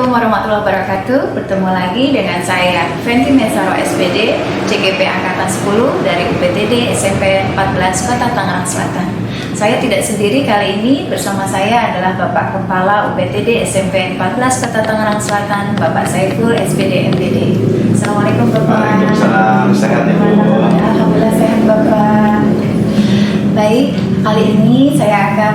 Assalamualaikum warahmatullahi wabarakatuh. Bertemu lagi dengan saya Fenty Mesaro SPD, CGP Angkatan 10 dari UPTD SMP 14 Kota Tangerang Selatan. Saya tidak sendiri kali ini, bersama saya adalah Bapak Kepala UPTD SMP 14 Kota Tangerang Selatan, Bapak Saiful SPD MPD. Assalamualaikum Bapak. Waalaikumsalam, sehat Ibu. Alhamdulillah sehat Bapak. Baik, kali ini saya akan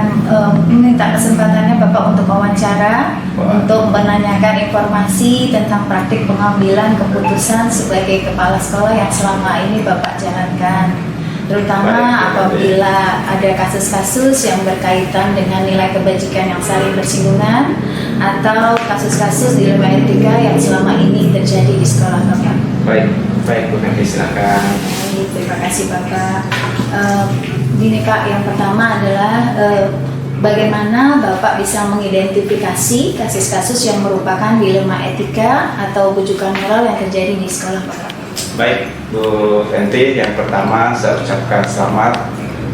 meminta kesempatannya Bapak untuk wawancara, untuk menanyakan informasi tentang praktik pengambilan keputusan sebagai kepala sekolah yang selama ini Bapak jalankan, terutama apabila ada kasus-kasus yang berkaitan dengan nilai kebajikan yang saling bersinggungan atau kasus-kasus dilema etika yang selama ini terjadi di sekolah Bapak. Baik Bu Fenty, silakan. Baik, terima kasih Bapak. Gini Pak, yang pertama adalah bagaimana Bapak bisa mengidentifikasi kasus-kasus yang merupakan dilema etika atau bujukan moral yang terjadi di sekolah Bapak. Baik Bu Fenty, yang pertama saya ucapkan selamat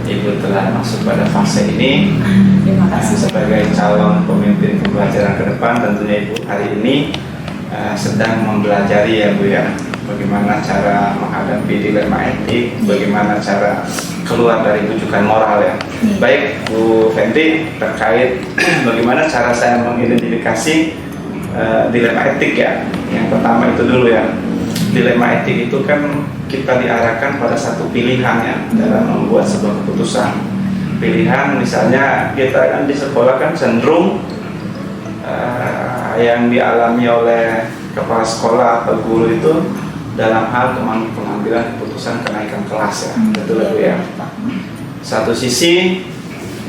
Ibu telah masuk pada fase ini. Terima kasih. Sebagai calon pemimpin pembelajaran ke depan, tentunya Ibu hari ini sedang mempelajari ya Bu ya, bagaimana cara menghadapi dilema etik, bagaimana cara keluar dari bujukan moral ya. Baik Bu Fenty, terkait bagaimana cara saya mengidentifikasi dilema etik ya. Yang pertama itu dulu ya, dilema etik itu kan kita diarahkan pada satu pilihan ya dalam membuat sebuah keputusan. Pilihan misalnya kita kan di sekolah kan cenderung yang dialami oleh kepala sekolah atau guru itu dalam hal pengambilan keputusan kenaikan kelas ya, betul ya. Satu sisi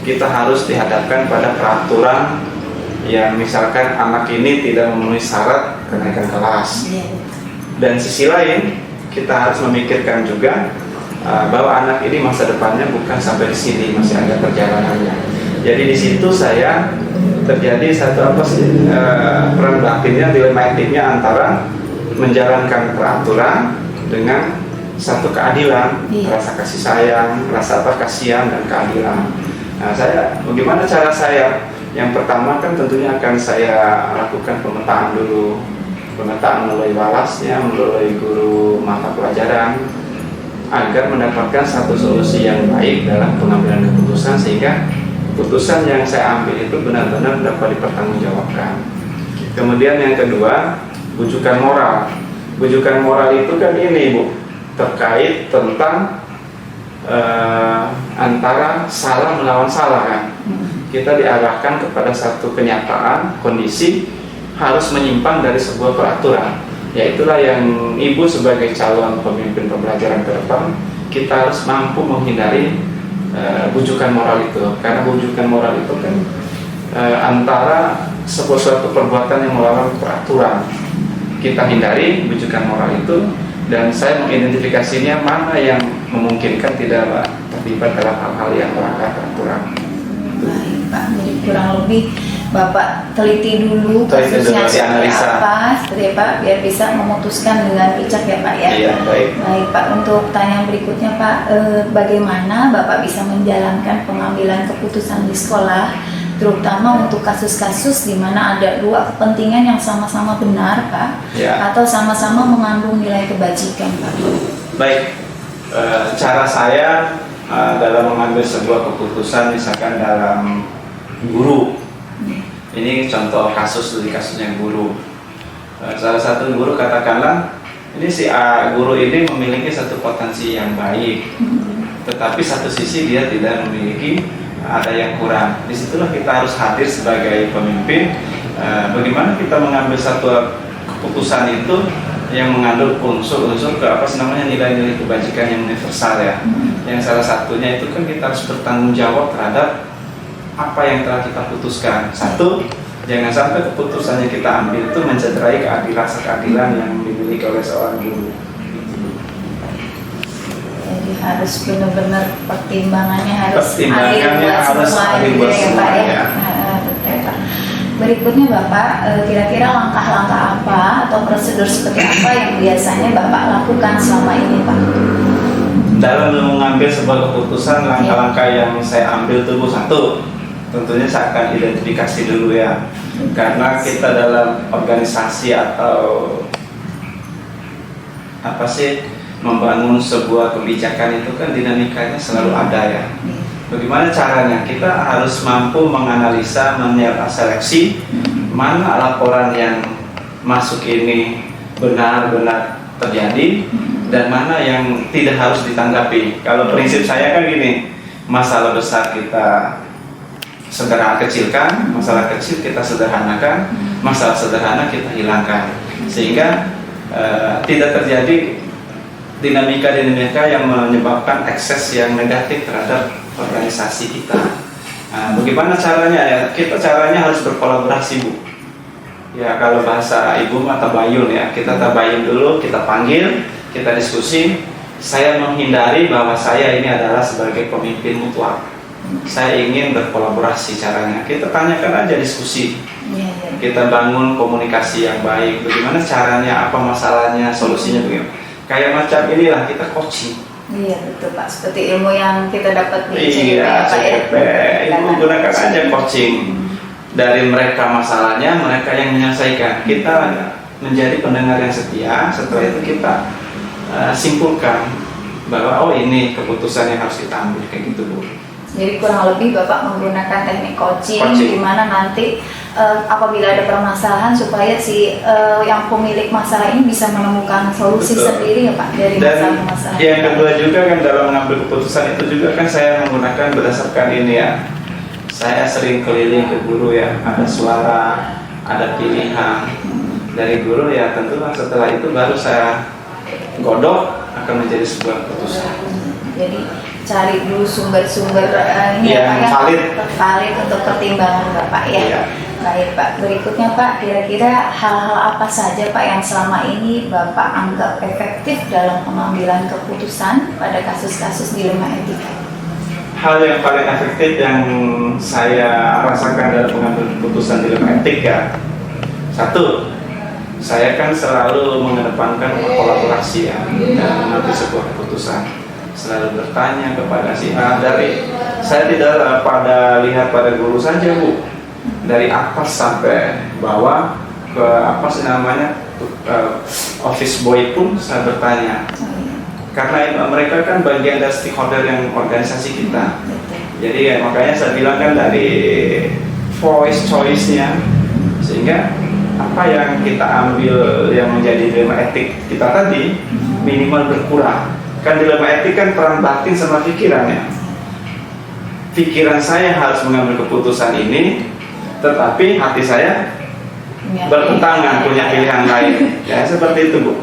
kita harus dihadapkan pada peraturan yang misalkan anak ini tidak memenuhi syarat kenaikan kelas. Dan sisi lain kita harus memikirkan juga bahwa anak ini masa depannya bukan sampai di sini, masih ada perjalanannya. Jadi di situ saya terjadi satu peran batinnya, dilema etiknya antara menjalankan peraturan dengan satu keadilan, rasa kasih sayang, rasa kasihan dan keadilan. Nah, bagaimana cara saya? Yang pertama kan tentunya akan saya lakukan pemetaan dulu, pemetaan melalui walasnya, melalui guru mata pelajaran, agar mendapatkan satu solusi yang baik dalam pengambilan keputusan sehingga keputusan yang saya ambil itu benar-benar dapat dipertanggungjawabkan. Kemudian yang kedua, bujukan moral. Bujukan moral itu kan ini Bu, terkait tentang antara salah melawan salah kan. Kita diarahkan kepada satu kenyataan, kondisi harus menyimpang dari sebuah peraturan. Yaitulah yang Ibu sebagai calon pemimpin pembelajaran ke depan, kita harus mampu menghindari bujukan moral itu. Karena bujukan moral itu kan antara suatu perbuatan yang melawan peraturan. Kita hindari bujukan moral itu, dan saya mengidentifikasinya mana yang memungkinkan tidak terlibat dalam hal-hal yang melanggar peraturan. Baik Pak, jadi kurang lebih Bapak teliti dulu kasusnya seperti apa, seperti Pak, biar bisa memutuskan dengan bijak ya Pak ya. Iya, baik. Baik Pak, untuk tanya berikutnya Pak, bagaimana Bapak bisa menjalankan pengambilan keputusan di sekolah, terutama untuk kasus-kasus di mana ada dua kepentingan yang sama-sama benar Pak, atau sama-sama mengandung nilai kebajikan Pak? Baik, cara saya dalam mengambil sebuah keputusan, misalkan dalam guru, ini contoh kasus dari kasusnya guru. Salah satu guru katakanlah, ini si guru ini memiliki satu potensi yang baik, tetapi satu sisi dia tidak memiliki, ada yang kurang. Disitulah kita harus hadir sebagai pemimpin. Bagaimana kita mengambil satu keputusan itu yang mengandung unsur-unsur nilai-nilai kebajikan yang universal ya. Yang salah satunya itu kan kita harus bertanggung jawab terhadap apa yang telah kita putuskan. Satu, jangan sampai keputusan yang kita ambil itu mencederai keadilan yang dimiliki oleh seorang guru. Jadi harus benar-benar pertimbangannya harus adil buat semua ya. Betul Pak. Berikutnya Bapak, kira-kira langkah-langkah apa atau prosedur seperti apa yang biasanya Bapak lakukan selama ini Pak? Dalam mengambil sebuah keputusan, langkah-langkah yang saya ambil itu satu, tentunya saya akan identifikasi dulu ya. Karena kita dalam organisasi atau apa sih, membangun sebuah kebijakan itu kan dinamikanya selalu ada ya. Bagaimana caranya? Kita harus mampu menganalisa, seleksi mana laporan yang masuk ini benar-benar terjadi dan mana yang tidak harus ditanggapi. Kalau prinsip saya kan gini, masalah besar kita segera kecilkan, masalah kecil kita sederhanakan, masalah sederhana kita hilangkan, sehingga tidak terjadi dinamika-dinamika yang menyebabkan ekses yang negatif terhadap organisasi kita. Nah, bagaimana caranya ya? Kita caranya harus berkolaborasi, Bu. Ya, kalau bahasa Ibu mah tabayun ya. Kita tabayun dulu, kita panggil, kita diskusi. Saya menghindari bahwa saya ini adalah sebagai pemimpin mutlak. Saya ingin berkolaborasi caranya. Kita tanyakan aja, diskusi. Kita bangun komunikasi yang baik. Bagaimana caranya, apa masalahnya, solusinya bagaimana. Kayak macam inilah kita coaching. Iya betul Pak, seperti ilmu yang kita dapat di CGP Iya, ya Pak ya. CGP. Ibu gunakan aja coaching. Dari mereka masalahnya, mereka yang menyelesaikan. Kita menjadi pendengar yang setia. Setelah itu kita simpulkan bahwa oh ini keputusan yang harus kita ambil, kayak gitu Bu. Jadi kurang lebih Bapak menggunakan teknik coaching. Di mana nanti apabila ada permasalahan supaya si yang pemilik masalah ini bisa menemukan solusi sendiri ya Pak dari masalah-masalah. Yang kedua juga kan dalam mengambil keputusan itu juga kan saya menggunakan berdasarkan ini ya. Saya sering keliling ke guru ya, ada suara, ada pilihan dari guru ya, tentulah setelah itu baru saya godok akan menjadi sebuah keputusan. Jadi cari dulu sumber-sumber ini yang valid untuk pertimbangan Bapak ya. Iya. Baik Pak, berikutnya Pak, kira-kira hal-hal apa saja Pak yang selama ini Bapak anggap efektif dalam pengambilan keputusan pada kasus-kasus dilema etika? Hal yang paling efektif yang saya rasakan dalam pengambil keputusan dilema etika, satu, saya kan selalu mengedepankan kolaborasi ya dalam mengambil sebuah keputusan. Selalu bertanya kepada si A, saya tidak pada lihat pada guru saja Bu, dari atas sampai bawah ke apa sih namanya office boy pun saya bertanya, karena mereka kan bagian dari stakeholder yang organisasi kita. Jadi ya, makanya saya bilang kan dari voice choice-nya, sehingga apa yang kita ambil yang menjadi dilema etik kita tadi minimal berkurang. Kan dilema etik kan peran batin sama pikiran ya. Pikiran saya harus mengambil keputusan ini, tetapi hati saya bertentangan, punya pilihan lain. Ya seperti itu Bu.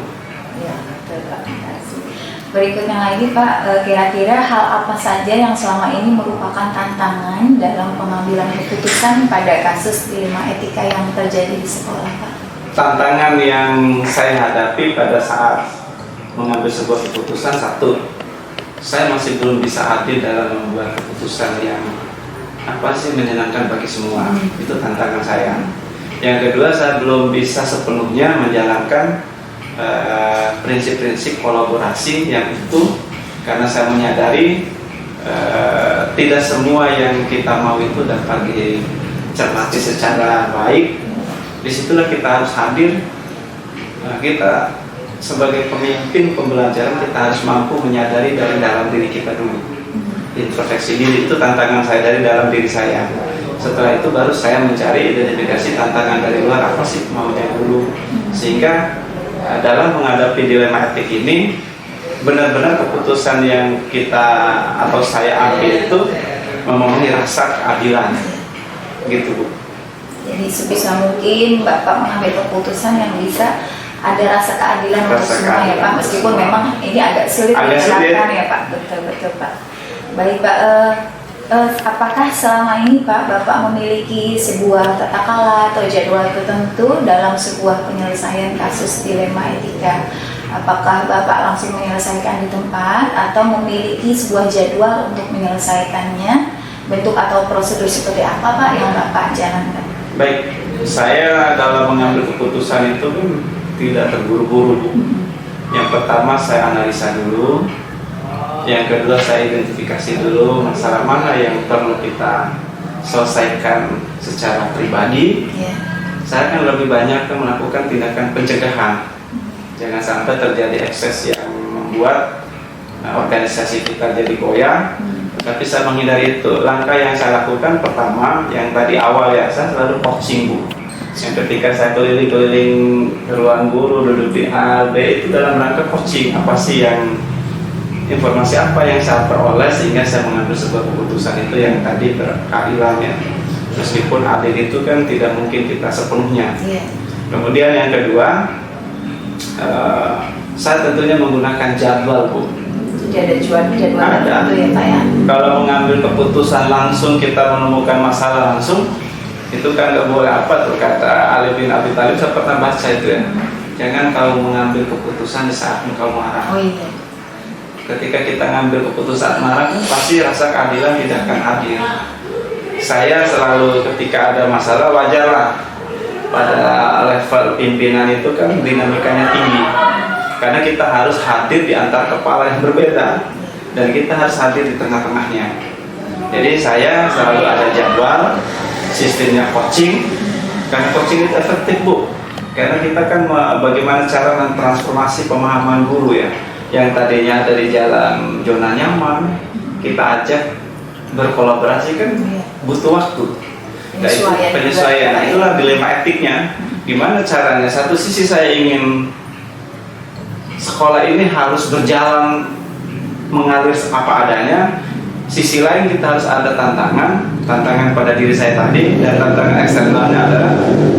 Ya, betul Pak. Berikutnya lagi Pak, kira-kira hal apa saja yang selama ini merupakan tantangan dalam pengambilan keputusan pada kasus dilema etika yang terjadi di sekolah Pak? Tantangan yang saya hadapi pada saat mengambil sebuah keputusan, satu, saya masih belum bisa hadir dalam membuat keputusan yang apa sih menyenangkan bagi semua. Itu tantangan saya. Yang kedua, saya belum bisa sepenuhnya menjalankan prinsip-prinsip kolaborasi yang itu, karena saya menyadari tidak semua yang kita mau itu dapat dicermati secara baik. Disitulah kita harus hadir. Kita sebagai pemimpin pembelajaran, kita harus mampu menyadari dari dalam diri kita dulu. Introspeksi diri itu tantangan saya dari dalam diri saya. Setelah itu baru saya mencari identifikasi tantangan dari luar, apa sih maunya dulu. Sehingga dalam menghadapi dilema etik ini, benar-benar keputusan yang kita atau saya ambil itu memenuhi rasa keadilan. Gitu Bu. Jadi sebisa mungkin Bapak mengambil keputusan yang bisa ada rasa keadilan untuk semua ya Pak, meskipun memang ini agak sulit diterapkan ya Pak. Betul Pak. Baik Pak, apakah selama ini Pak Bapak memiliki sebuah tata kelola atau jadwal tertentu dalam sebuah penyelesaian kasus dilema etika? Apakah Bapak langsung menyelesaikan di tempat atau memiliki sebuah jadwal untuk menyelesaikannya? Bentuk atau prosedur seperti apa Pak yang Bapak jalankan? Baik, saya dalam mengambil keputusan itu tidak terburu-buru. Yang pertama saya analisa dulu, yang kedua saya identifikasi dulu masalah mana yang perlu kita selesaikan secara pribadi, saya kan lebih banyak melakukan tindakan pencegahan. Jangan sampai terjadi ekses yang membuat organisasi kita jadi goyah. Tapi saya menghindari itu. Langkah yang saya lakukan pertama, yang tadi awal ya, saya selalu coaching Bu. Yang ketika saya keliling-keliling ruang guru, duduk di A, B, itu dalam rangka coaching. Apa sih yang, informasi apa yang saya peroleh sehingga saya mengambil sebuah keputusan itu yang tadi berkeadilan ya. Meskipun adil itu kan tidak mungkin kita sepenuhnya. Kemudian yang kedua, saya tentunya menggunakan jadwal Bu. Jadi ada jadwal ada. itu ya Pak ya. Kalau mengambil keputusan langsung, kita menemukan masalah langsung, itu kan nggak boleh apa tuh kata Ali bin Abi Thalib, saya pernah baca itu ya. Jangan kau mengambil keputusan di saat engkau marah. Oh iya. Ketika kita ngambil keputusan marah, pasti rasa keadilan tidak akan adil. Saya selalu ketika ada masalah, wajarlah pada level pimpinan itu kan dinamikanya tinggi. Karena kita harus hadir di antara kepala yang berbeda, dan kita harus hadir di tengah-tengahnya. Jadi saya selalu ada jadwal, sistemnya coaching. Karena coaching itu efektif Bu. Karena kita kan bagaimana cara mentransformasi pemahaman guru ya, yang tadinya dari jalan zona nyaman, kita ajak berkolaborasi kan butuh waktu. Penyesuaian. Nah, itulah dilema etiknya. Gimana caranya? Satu sisi saya ingin sekolah ini harus berjalan mengalir apa adanya. Sisi lain kita harus ada tantangan pada diri saya tadi, dan tantangan eksternalnya adalah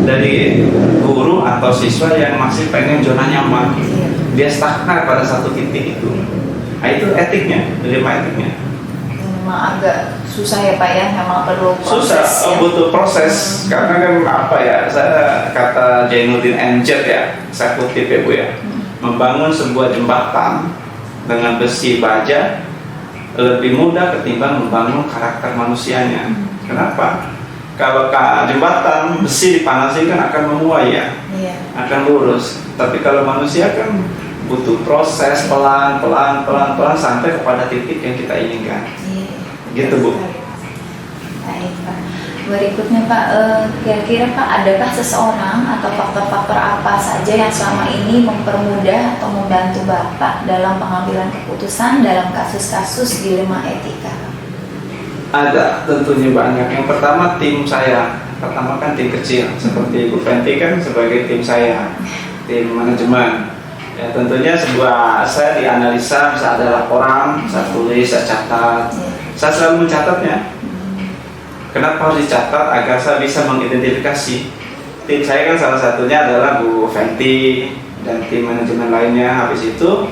dari guru atau siswa yang masih pengen zona nyaman. Dia stagnan pada satu titik itu. Nah, itu etiknya, dilema etiknya. Memang agak susah ya Pak ya, memang perlu proses. Susah, butuh proses. Karena kan apa ya, saya kata Jainuddin Encet ya, saya kutip ya Bu ya. Membangun sebuah jembatan dengan besi baja lebih mudah ketimbang membangun karakter manusianya. Kenapa? Kalau jembatan besi dipanasin kan akan memuai ya, akan lurus. Tapi kalau manusia kan butuh proses pelan sampai kepada titik yang kita inginkan. Gitu Bu. Baik Pak. Berikutnya Pak, kira-kira Pak, adakah seseorang atau faktor-faktor apa saja yang selama ini mempermudah atau membantu Bapak dalam pengambilan keputusan dalam kasus-kasus dilema etika? Ada, tentunya banyak. Yang pertama tim saya, pertama kan tim kecil, seperti Bu Fenty kan sebagai tim saya, tim manajemen. Ya tentunya saya dianalisa, bisa ada laporan, saya tulis, saya catat, saya selalu mencatatnya. Kenapa harus dicatat? Agar saya bisa mengidentifikasi. Tim saya kan salah satunya adalah Bu Fenty dan tim manajemen lainnya. Habis itu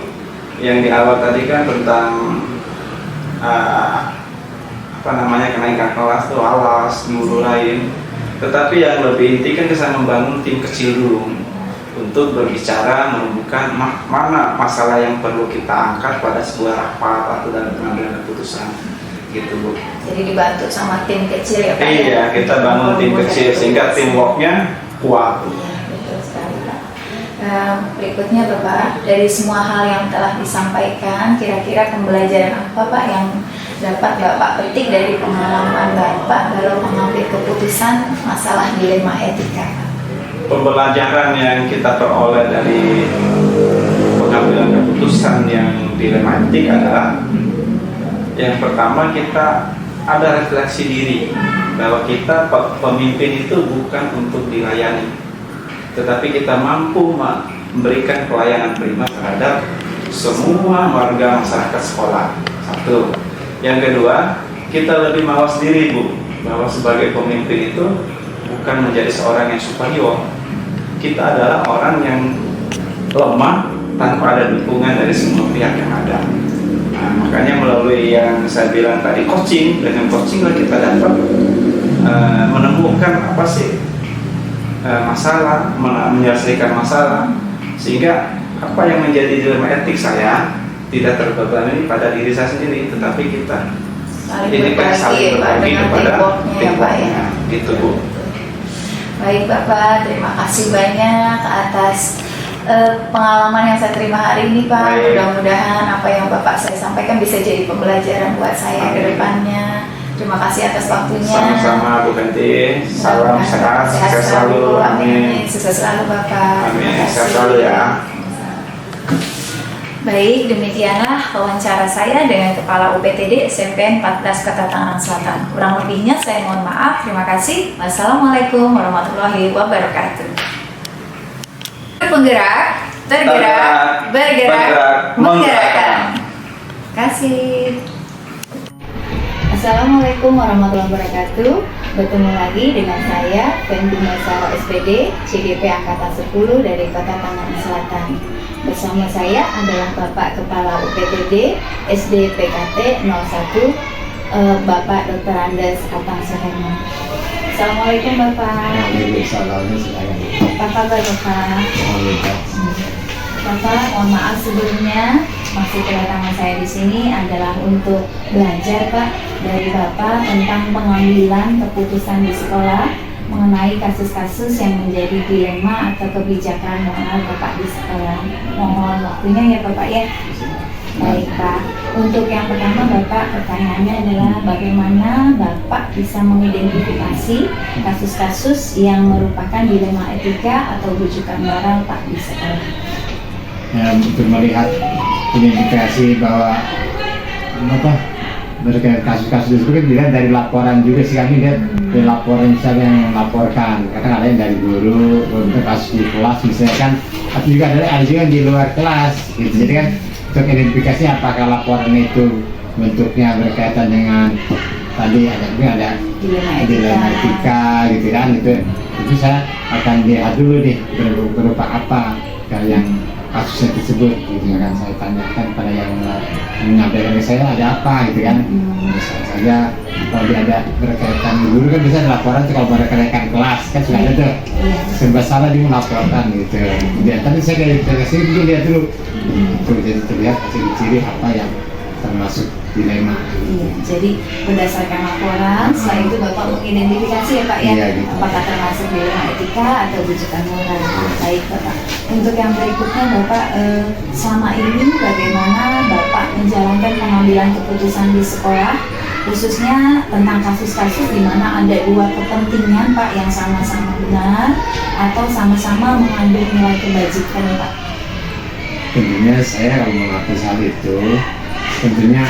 yang di awal tadi kan tentang kenaikan kelas tuh alas, guru lain. Tetapi yang lebih inti kan saya membangun tim kecil dulu untuk berbicara, menemukan mana masalah yang perlu kita angkat pada sebuah rapat atau dalam pengambilan keputusan. Gitu Bu. Jadi dibantu sama tim kecil ya Pak? Iya, kita bangun tim kecil sehingga teamworknya kuat. Iya, betul sekali Pak. Berikutnya Bapak, dari semua hal yang telah disampaikan, kira-kira pembelajaran apa Pak yang dapat Bapak petik dari pengalaman Bapak dalam mengambil keputusan masalah dilema etika? Pembelajaran yang kita peroleh dari pengambilan keputusan yang dilema etik adalah yang pertama, kita ada refleksi diri bahwa kita pemimpin itu bukan untuk dilayani, tetapi kita mampu memberikan pelayanan prima terhadap semua warga masyarakat sekolah. Satu. Yang kedua, kita lebih mawas diri Bu, bahwa sebagai pemimpin itu bukan menjadi seorang yang superior. Kita adalah orang yang lemah tanpa ada dukungan dari semua pihak yang ada. Nah, makanya melalui yang saya bilang tadi coaching, dengan coaching lah kita dapat menemukan apa sih masalah, menyelesaikan masalah, sehingga apa yang menjadi dilema etik saya tidak terbebani pada diri saya sendiri, tetapi kita ini kan saling berbagi kepada timnya, gitu Bu. Baik Bapak, terima kasih banyak atas pengalaman yang saya terima hari ini Pak. Mudah-mudahan apa yang Bapak saya sampaikan bisa jadi pembelajaran buat saya ke depannya. Terima Terima kasih atas waktunya. Sama-sama Bu Fenty. Salam sehat, sukses selalu. Amin. Sukses selalu Bapak. Amin. Terima Sehat kasih. selalu ya. Baik, demikianlah wawancara saya dengan Kepala UPTD SMPN 14 Kota Tangerang Selatan. Kurang lebihnya saya mohon maaf. Terima kasih. Wassalamualaikum warahmatullahi wabarakatuh. Penggerak, tergerak, bergerak, menggerakkan. Terima kasih. Assalamualaikum warahmatullahi wabarakatuh. Bertemu lagi dengan saya, Fenty Maisaro SPD, CDP Angkatan 10 dari Kota Tangerang Selatan. Bersama saya adalah Bapak Kepala UPTD SD PKT 01, Bapak Dr. Andes Atang Suherman. Assalamualaikum Bapak. Waalaikumsalam. Apa kabar Bapak? Bapak, mohon maaf sebelumnya masih kedatangan saya di sini adalah untuk belajar Pak dari Bapak tentang pengambilan keputusan di sekolah mengenai kasus-kasus yang menjadi dilema atau kebijakan moral Bapak di sekolah. Mohon waktunya ya Bapak ya. Baik Pak, untuk yang pertama Bapak, pertanyaannya adalah bagaimana Bapak bisa mengidentifikasi kasus-kasus yang merupakan dilema etika atau rujukan moral Pak di sekolah? Ya, untuk melihat identifikasi bahwa berkait kasus-kasus itu kan dilihat dari laporan juga sih, kami lihat dari laporan misalnya yang melaporkan, kadang ada yang dari guru untuk kasus di kelas misalnya kan, atau juga ada juga yang di luar kelas gitu. Jadi kan untuk identifikasi apakah laporan itu bentuknya berkaitan dengan tadi ada dilema etika gitu kan, itu saya akan lihat dulu nih berupa apa yang kasusnya tersebut gitu kan, saya tanyakan pada yang menyampaikan ke saya ada apa gitu kan. Misalnya saja kalau dia ada berkaitan guru kan bisa laporan tuh, kalau berkaitan kelas kan sudah ada tuh serba salah dia melaporkan gitu. Dia tadi saya dari sini dulu lihat dulu tuh, jadi terlihat ciri-ciri apa yang termasuk dilema. Iya, jadi berdasarkan laporan, setelah itu Bapak mengidentifikasi ya Pak ya, Iya, gitu. apakah termasuk dilema etika atau rujukan moral. Baik Bapak. Untuk yang berikutnya Bapak, selama ini bagaimana Bapak menjalankan pengambilan keputusan di sekolah, khususnya tentang kasus-kasus di mana ada dua kepentingan Pak yang sama-sama benar atau sama-sama mengandung nilai kebajikan Pak? Tentunya saya kalau mengaku hal itu, tentunya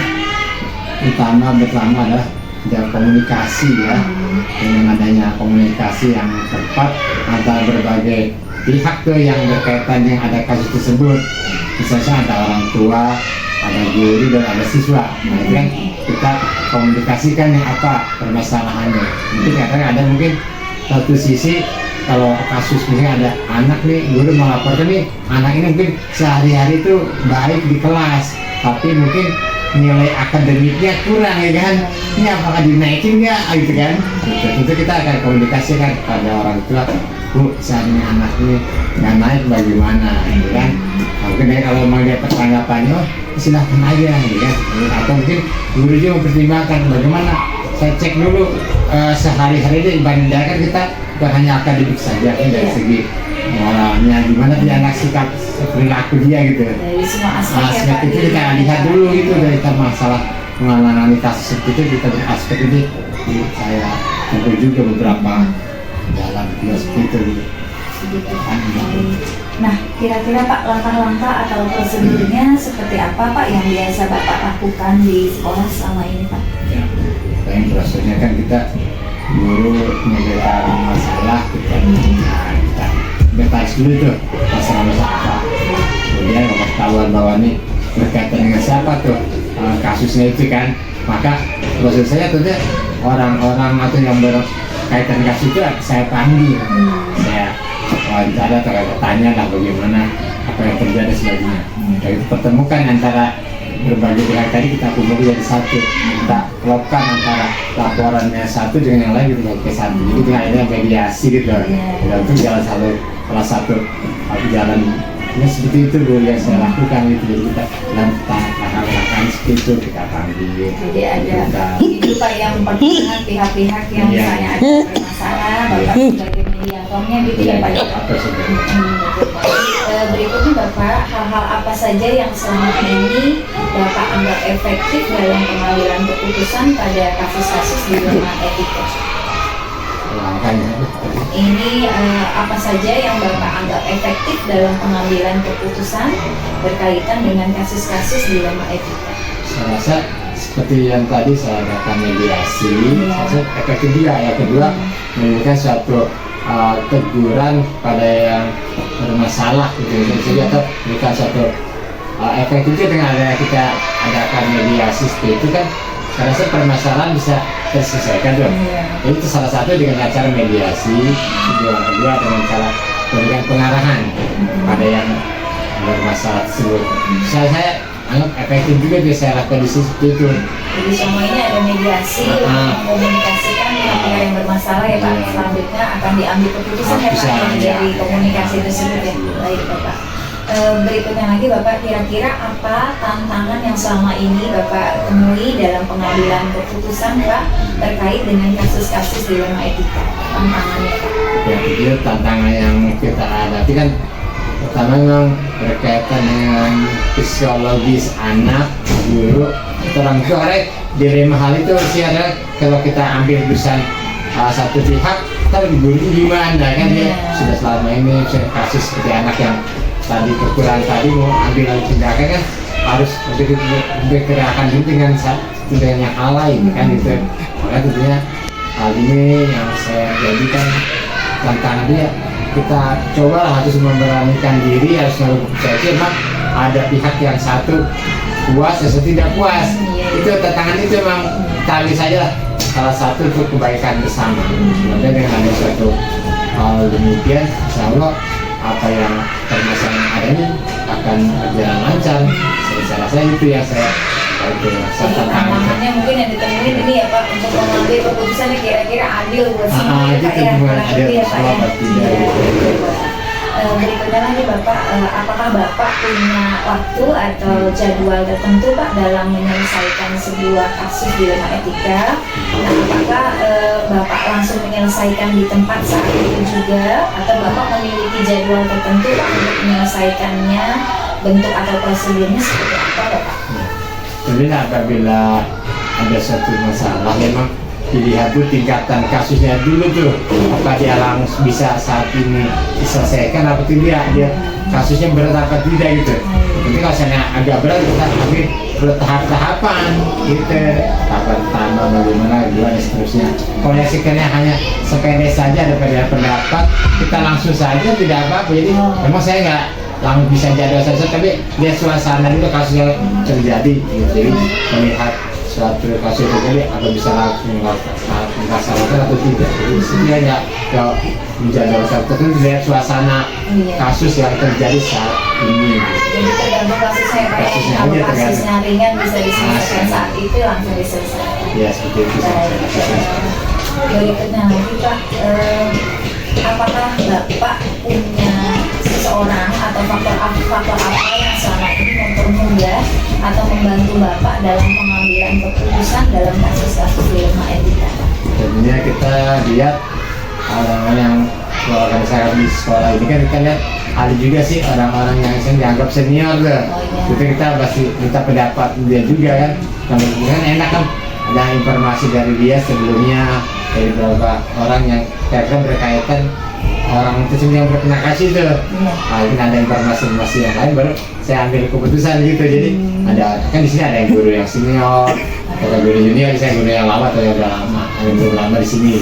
pertama adalah ada komunikasi ya, dengan adanya komunikasi yang tepat antara berbagai pihak tuh yang berkaitan yang ada kasus tersebut. Misalnya ada orang tua, ada guru dan ada siswa. Nah itu kan kita komunikasikan yang apa permasalahannya. Mungkin kadang ada mungkin satu sisi kalau kasus misalnya ada anak nih, guru melaporkan nih anak ini mungkin sehari-hari itu baik di kelas, tapi mungkin nilai akademiknya kurang ya kan, ini apakah dinaikin nggak gitu kan. Tentu kita akan komunikasikan pada orang tua, Bu, seandainya anak ini nggak naik bagaimana gitu kan. Mungkin ya, kalau mau dia tanggapannya, oh silahkan aja gitu kan. Atau mungkin guru juga mempertimbangkan bagaimana, saya cek dulu sehari-hari dia bandingkan kita bukan hanya akademik saja, dari segi moralnya gimana dia anak sikap perilaku dia gitu. Dari semua aspek ya Pak. Itu kita lihat dulu gitu, dari masalah mengalami kasus seperti itu, kita aspek ini saya tempuh juga beberapa jalan juga seperti itu. Begitu, Pak. Nah, kira-kira Pak langkah-langkah atau prosedurnya seperti apa Pak yang biasa Bapak lakukan di sekolah selama ini Pak? Ya, yang prosesnya kan kita guru menyelesaikan masalah kita bebas dulu tuh masalah apa, kemudian pengetahuan bahwa ini berkaitan dengan siapa tuh kasusnya itu kan, maka proses saya tentu orang-orang atau yang berkaitan kasus itu saya panggil, saya wawancara atau tanya lah bagaimana apa yang terjadi sebagainya. Dari itu pertemukan antara berbagai pihak tadi, kita kumpul jadi satu, kita klopkan antara laporannya satu dengan yang lain gitu ke satu, jadi tinggal ini mediasi gitu. Dan itu jalan salah satu jalannya seperti itu Bu yang saya lakukan gitu. Jadi kita dalam tahap-tahap seperti itu kita panggil. Jadi ada itu Pak yang mempertimbangkan pihak-pihak yang misalnya ada bermasalah, Bapak sebagai mediator informnya gitu ya Pak. Apa sebenarnya? Berikutnya Bapak, hal-hal apa saja yang selama ini Bapak anggap efektif dalam pengambilan keputusan pada kasus-kasus dilema etika? Ini apa saja yang Bapak anggap efektif dalam pengambilan keputusan berkaitan dengan kasus-kasus dilema etika? Saya rasa seperti yang tadi saya katakan mediasi, Iya. efektif juga. Yang kedua, memberikan suatu teguran pada yang bermasalah gitu. Jadi atau memberikan suatu efektif juga dengan adanya kita adakan mediasi seperti itu kan, saya rasa permasalahan bisa terselesaikan tuh. Iya. Jadi itu salah satu dengan cara mediasi, yang kedua dengan cara memberikan pengarahan pada yang bermasalah tersebut. Saya anggap efektif juga dia saya lakukan di situ itu. Jadi semua ini ada mediasi untuk mengkomunikasikan pihak-pihak yang bermasalah ya Pak. Iya. Selanjutnya akan diambil keputusan ya Pak Bisa, yang iya. dari komunikasi tersebut ya. Baik Bapak. Berikutnya lagi Bapak, kira-kira apa tantangan yang selama ini Bapak temui dalam pengambilan keputusan Pak terkait dengan kasus-kasus dilema etika? Tantangannya Pak. Ya, itu tantangan yang kita hadapi kan pertama memang berkaitan dengan psikologis anak, guru, atau orang tua. Karena dilema hal itu sih adalah kalau kita ambil keputusan satu pihak, kita guru gimana kan dia sudah selama ini kasus seperti anak yang tadi kekurangan tadi mau ambil tindakan kan harus bergerakan juga dengan yang hal lain kan gitu. Maka tentunya hal ini yang saya jadikan tantangan dia, kita coba harus memberanikan diri, harus selalu percaya memang ada pihak yang satu puas, yang satu tidak puas. Itu tantangan itu memang tali saja lah, salah satu untuk kebaikan bersama. Kemudian dengan ada suatu hal demikian, insya Allah apa yang permasalahan yang adanya akan berjalan lancar. Saya rasa itu yang saya Jadi tantangannya mungkin yang ditemuin ini ya Pak, untuk mengambil keputusan yang kira-kira adil buat semua ya Pak ya, kurang lebih ya Pak ya. Iya, betul, Pak. Berikutnya lagi Bapak, apakah Bapak punya waktu atau jadwal tertentu Pak dalam menyelesaikan sebuah kasus dilema etika? Apakah Bapak langsung menyelesaikan di tempat saat itu juga, atau Bapak memiliki jadwal tertentu Pak untuk menyelesaikannya, bentuk atau prosedurnya seperti apa Bapak? Sebenarnya apabila ada suatu masalah memang dilihat tuh tingkatan kasusnya dulu tuh, apa dia langsung bisa saat ini diselesaikan apa tidak, dia kasusnya berat apa tidak gitu. Jadi kalau misalnya agak berat kita ambil bertahap-tahapan gitu, tahap pertama bagaimana, kedua dan seterusnya. Kalau yang sekiranya hanya sepele saja ada perbedaan pendapat, kita langsung saja tidak apa-apa. Jadi memang saya nggak langsung bisa jadwal saja, tapi lihat suasana dulu kasus yang terjadi gitu. Jadi melihat suatu kasus terjadi atau bisa langsung melaksanakan atau tidak. Jadi setidaknya kalau menjadwal satu itu lihat suasana kasus yang terjadi saat ini. Jadi tergantung kasusnya ya Pak ya. Kasusnya Kalau aja kasusnya ringan bisa diselesaikan Kasusnya. saat itu langsung diselesaikan. Ya seperti itu. Berikutnya lagi Pak, apakah Bapak punya seseorang atau faktor apa yang selama ini mempermudah atau membantu Bapak dalam pengambilan keputusan dalam kasus-kasus dilema etika? Tentunya kita lihat orang-orang yang organisasi di sekolah ini kan kita lihat ada juga sih orang-orang yang dianggap senior tuh. iya. Itu kita pasti minta pendapat dia juga kan. Kan enak kan ada informasi dari dia sebelumnya dari beberapa orang yang kira-kira berkaitan orang tersebut yang berkena kasih tuh. Ini ada informasi-informasi yang lain baru saya ambil keputusan gitu. Jadi ada kan di sini ada yang guru yang senior, ada guru junior, saya guru yang lama atau yang udah lama, ada yang belum lama di sini.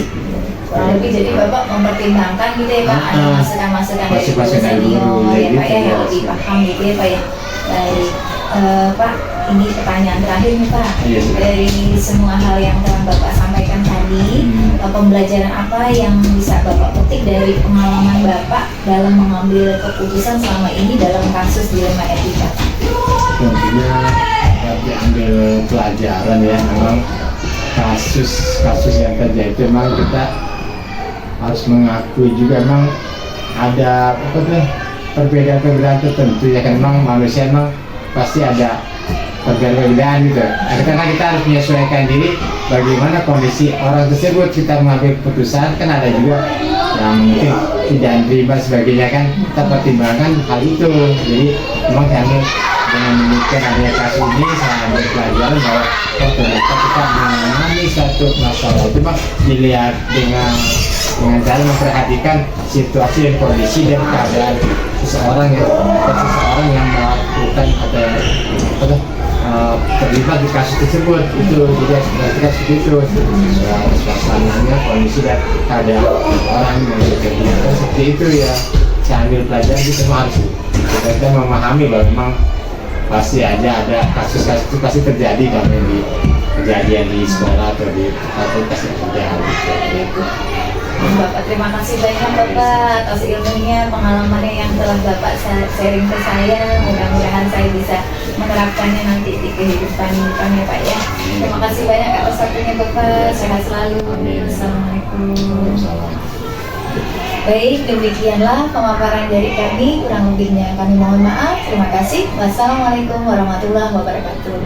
Kurang lebih jadi Bapak mempertimbangkan gitu ya Pak, ada masukan-masukan dari guru Masukan dari senior guru, ya Pak ya, gitu, yang lebih paham gitu ya Pak ya. Baik, Pak, ini pertanyaan terakhir nih Pak. Iya, silakan. Dari semua hal yang telah Bapak sampaikan tadi, pembelajaran apa yang bisa Bapak petik dari pengalaman Bapak dalam mengambil keputusan selama ini dalam kasus dilema etika? Tentunya dapat diambil pelajaran ya, memang kasus-kasus yang terjadi itu memang kita harus mengakui juga memang ada apa tuh perbedaan-perbedaan tertentu ya kan, memang manusia memang pasti ada perbedaan gitu. Karena kita harus menyesuaikan diri bagaimana kondisi orang tersebut kita mengambil keputusan. Kan ada juga mungkin tidak terlibat sebagainya kan, kita pertimbangkan hal itu. Jadi memang saya ambil dengan demikian adanya kasus ini, saya ambil pelajaran bahwa ternyata kita mengalami satu masalah itu Pak, dilihat dengan cara memperhatikan situasi dan kondisi dan keadaan seseorang yang melakukan atau terlibat di kasus tersebut. Itu jadi harus itu suasananya, kondisi dan keadaan orang yang kegiatan seperti itu ya. Saya ambil pelajaran itu semua harus kita memahami bahwa memang pasti ada kasus-kasus itu pasti terjadi kan di kejadian di sekolah atau di fakultas yang terjadi. Bapak, terima kasih banyak Bapak atas ilmunya, pengalamannya yang telah Bapak sharing ke saya. Mudah-mudahan saya bisa menerapkannya nanti di kehidupan kami Pak ya. Terima kasih banyak atas waktunya Bapak. Sehat selalu. Assalamualaikum. Baik, demikianlah pemaparan dari kami. Kurang lebihnya kami mohon maaf. Terima kasih. Wassalamualaikum warahmatullahi wabarakatuh.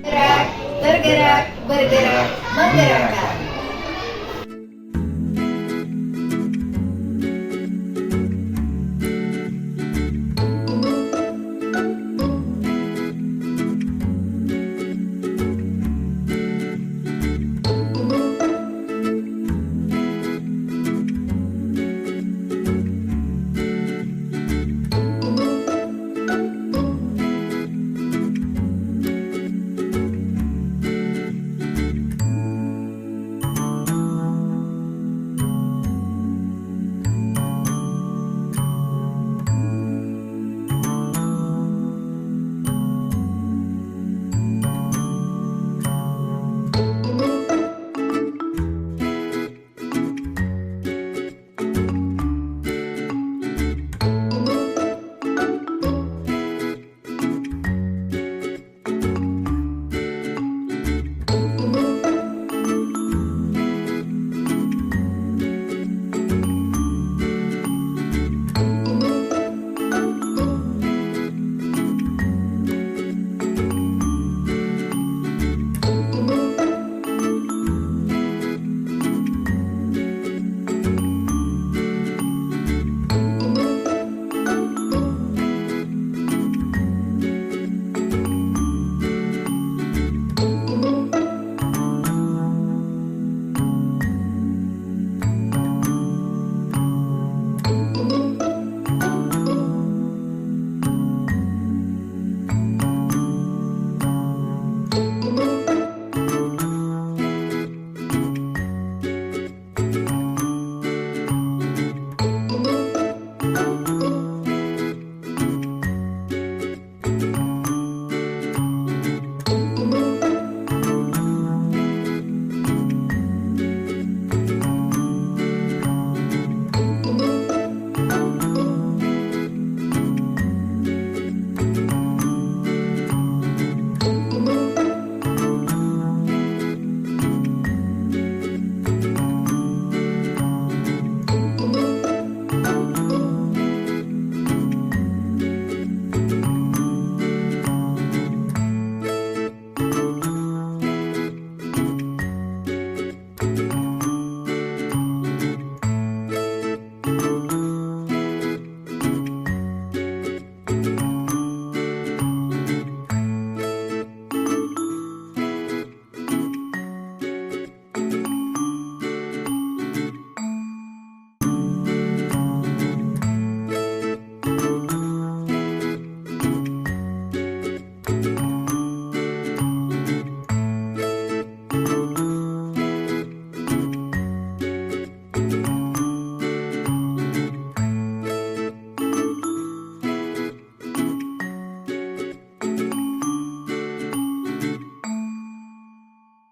Bergerak, bergerak, bergerak, menggerakkan.